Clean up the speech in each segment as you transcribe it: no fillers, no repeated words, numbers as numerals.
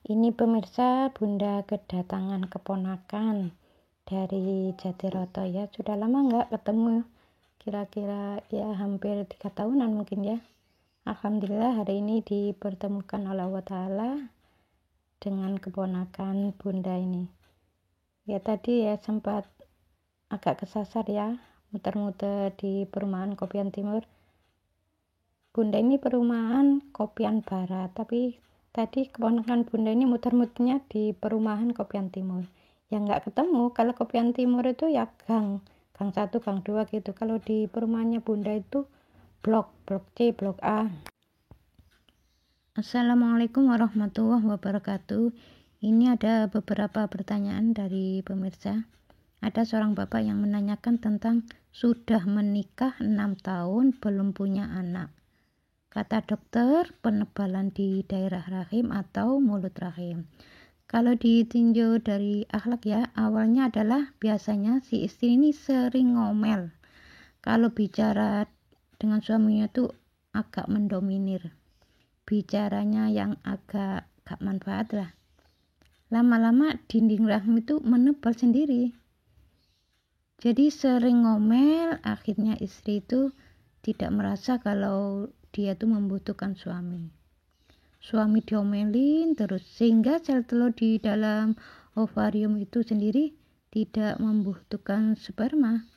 Ini pemirsa, Bunda kedatangan keponakan dari Jatiroto ya. Sudah lama nggak ketemu, kira-kira ya hampir 3 tahunan mungkin ya. Alhamdulillah hari ini dipertemukan oleh Allah Ta'ala dengan keponakan Bunda ini. Ya tadi ya sempat agak kesasar ya, muter-muter di perumahan Kopian Timur. Bunda ini perumahan Kopian Barat, tapi tadi keponakan Bunda ini muter-muternya di perumahan Kopian Timur. Yang nggak ketemu, kalau Kopian Timur itu ya gang 1, gang 2 gitu. Kalau di perumahannya Bunda itu blok C, blok A. Assalamualaikum warahmatullahi wabarakatuh. Ini ada beberapa pertanyaan dari pemirsa. Ada seorang bapak yang menanyakan tentang sudah menikah 6 tahun belum punya anak. Kata dokter, penebalan di daerah rahim atau mulut rahim. Kalau ditinjau dari akhlak ya, awalnya adalah biasanya si istri ini sering ngomel. Kalau bicara dengan suaminya tuh agak mendominir. Bicaranya yang agak gak manfaat lah. Lama-lama dinding rahim itu menebal sendiri. Jadi sering ngomel, akhirnya istri itu tidak merasa kalau dia tuh membutuhkan suami. Suami diomelin terus sehingga sel telur di dalam ovarium itu sendiri tidak membutuhkan sperma.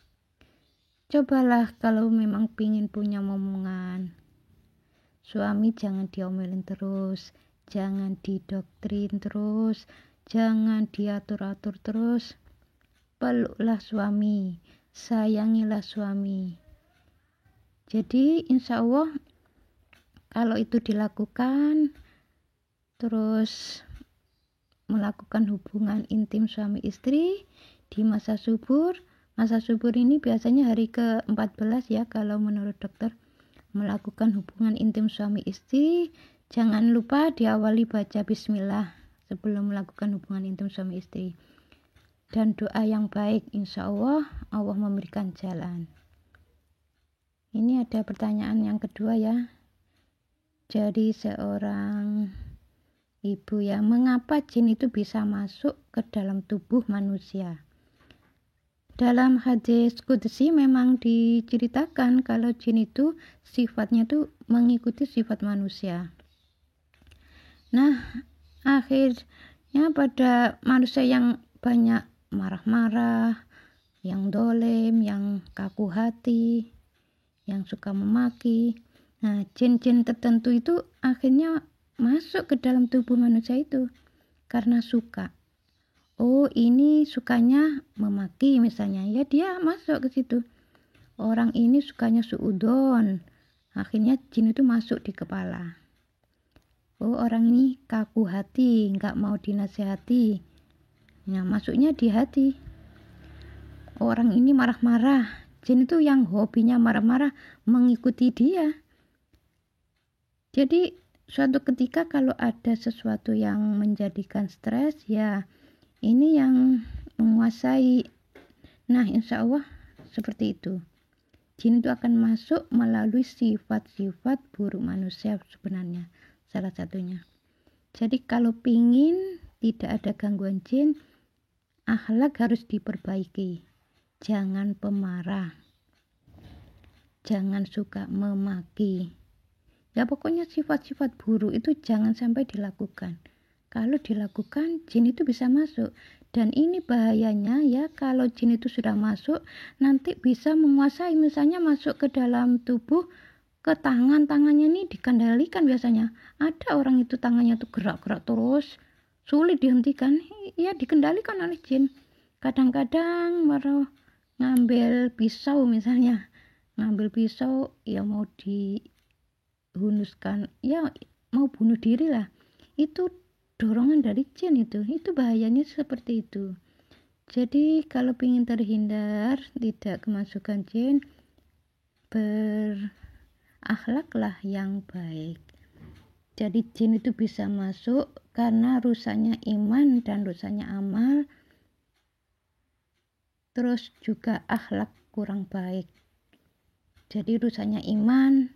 Cobalah kalau memang pingin punya momongan. Suami jangan diomelin terus, jangan didoktrin terus, jangan diatur-atur terus. Peluklah suami, sayangilah suami. Jadi insya Allah kalau itu dilakukan, terus melakukan hubungan intim suami istri di masa subur ini biasanya hari ke-14 ya kalau menurut dokter. Melakukan hubungan intim suami istri, jangan lupa diawali baca bismillah sebelum melakukan hubungan intim suami istri. Dan doa yang baik, insya Allah memberikan jalan. Ini ada pertanyaan yang kedua ya. Jadi seorang ibu ya, mengapa jin itu bisa masuk ke dalam tubuh manusia? Dalam hadis qudsi memang diceritakan kalau jin itu sifatnya itu mengikuti sifat manusia. Nah, akhirnya pada manusia yang banyak marah-marah, yang dolim, yang kaku hati, yang suka memaki. Nah, jin-jin tertentu itu akhirnya masuk ke dalam tubuh manusia itu karena suka. Oh, ini sukanya memaki misalnya. Ya dia masuk ke situ. Orang ini sukanya suudon. Akhirnya jin itu masuk di kepala. Oh, orang ini kaku hati, nggak mau dinasehati. Nah, masuknya di hati. Orang ini marah-marah. Jin itu yang hobinya marah-marah mengikuti dia. Jadi suatu ketika kalau ada sesuatu yang menjadikan stres, ya ini yang menguasai. Nah, insya Allah seperti itu. Jin itu akan masuk melalui sifat-sifat buruk manusia sebenarnya, salah satunya. Jadi kalau pingin tidak ada gangguan jin, akhlak harus diperbaiki. Jangan pemarah. Jangan suka memaki. Ya pokoknya sifat-sifat buruk itu jangan sampai dilakukan. Kalau dilakukan, jin itu bisa masuk. Dan ini bahayanya ya, kalau jin itu sudah masuk, nanti bisa menguasai. Misalnya masuk ke dalam tubuh, ke tangannya ini dikendalikan biasanya. Ada orang itu tangannya tuh gerak-gerak terus, sulit dihentikan. Ya dikendalikan oleh jin. Kadang-kadang baru ngambil pisau misalnya. Ngambil pisau, ya mau dihunuskan, ya mau bunuh diri lah. Itu dorongan dari jin itu bahayanya seperti itu. Jadi kalau ingin terhindar tidak kemasukan jin, berakhlaklah yang baik. Jadi jin itu bisa masuk karena rusaknya iman dan rusaknya amal, terus juga akhlak kurang baik. Jadi rusaknya iman,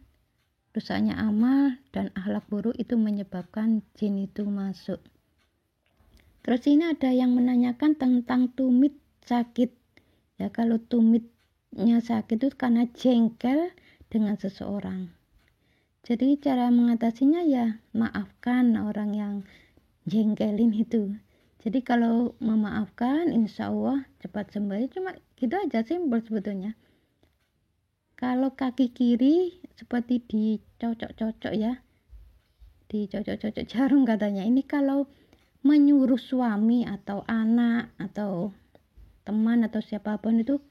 rusaknya amal, dan akhlak buruk itu menyebabkan jin itu masuk. Terus ini ada yang menanyakan tentang tumit sakit. Ya, kalau tumitnya sakit itu karena jengkel dengan seseorang. Jadi cara mengatasinya ya maafkan orang yang jengkelin itu. Jadi kalau memaafkan, insya Allah cepat sembuh. Cuma gitu aja, simpel sebetulnya. Kalau kaki kiri seperti dicocok-cocok ya, dicocok-cocok jarum katanya. Ini kalau menyuruh suami atau anak atau teman atau siapapun itu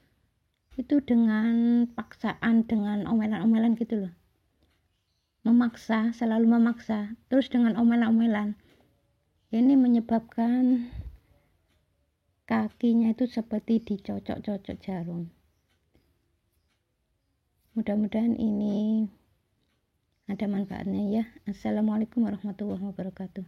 dengan paksaan, dengan omelan-omelan gitu loh. Memaksa, selalu memaksa, terus dengan omelan-omelan. Ini menyebabkan kakinya itu seperti dicocok-cocok jarum. Mudah-mudahan ini ada manfaatnya ya. Assalamualaikum warahmatullahi wabarakatuh.